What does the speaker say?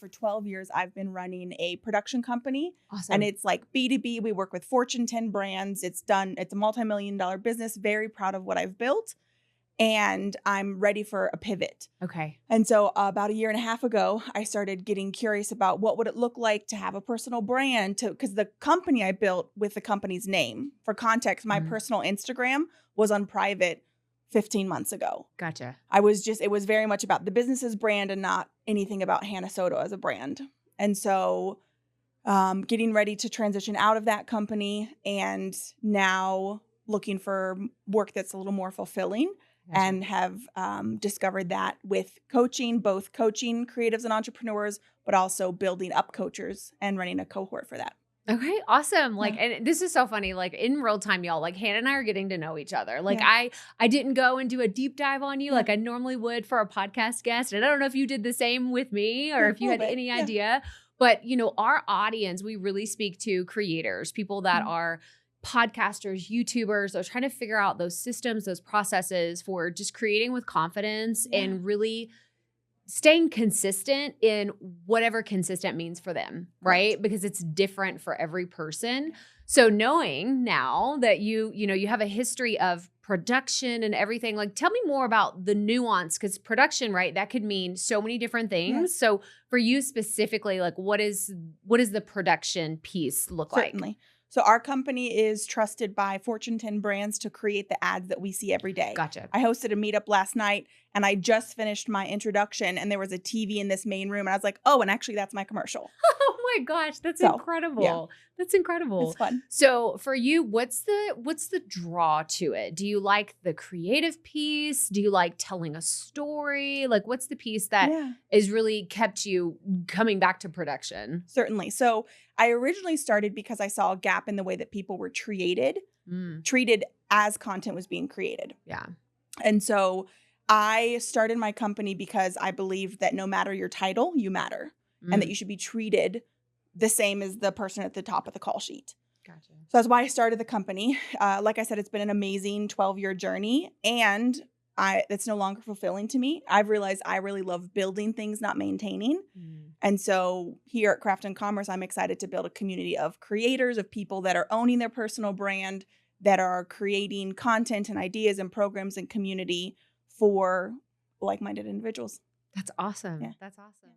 for 12 years, I've been running a production company. Awesome. And it's like B2B. We work with Fortune 10 brands. It's a multimillion-dollar business. Very proud of what I've built. And I'm ready for a pivot. Okay. And so about a year and a half ago, I started getting curious about what would it look like to have a personal brand, because the company I built with the company's name. For context, my personal Instagram was on private 15 months ago. Gotcha. It was very much about the business's brand and not anything about Hannah Soto as a brand. And so getting ready to transition out of that company and now looking for work that's a little more fulfilling. Gotcha. And have discovered that with coaching, both coaching creatives and entrepreneurs, but also building up coaches and running a cohort for that. Okay, awesome. Like, and this is so funny. Like in real time, y'all, like Hannah and I are getting to know each other. Like I didn't go and do a deep dive on you like I normally would for a podcast guest. And I don't know if you did the same with me or if you had any idea, but you know, our audience, we really speak to creators, people that are podcasters, YouTubers, are trying to figure out those systems, those processes for just creating with confidence and really staying consistent in whatever consistent means for them, right? Because it's different for every person. So knowing now that you have a history of production and everything, like tell me more about the nuance, because production, right? That could mean so many different things. Yeah. So for you specifically, like what is the production piece look like? Certainly. So our company is trusted by Fortune 10 brands to create the ads that we see every day. Gotcha. I hosted a meetup last night and I just finished my introduction and there was a TV in this main room and I was like, oh, and actually that's my commercial. Oh my gosh, that's incredible. Yeah. That's incredible. It's fun. So for you, what's the draw to it? Do you like the creative piece? Do you like telling a story? Like what's the piece that is really kept you coming back to production? Certainly. So I originally started because I saw a gap in the way that people were treated as content was being created. Yeah. And so I started my company because I believed that no matter your title, you matter and that you should be treated the same as the person at the top of the call sheet. Gotcha. So that's why I started the company. Like I said, it's been an amazing 12-year journey and it's no longer fulfilling to me. I've realized I really love building things, not maintaining. And so here at Craft and Commerce, I'm excited to build a community of creators, of people that are owning their personal brand, that are creating content and ideas and programs and community for like-minded individuals. That's awesome. Yeah. That's awesome.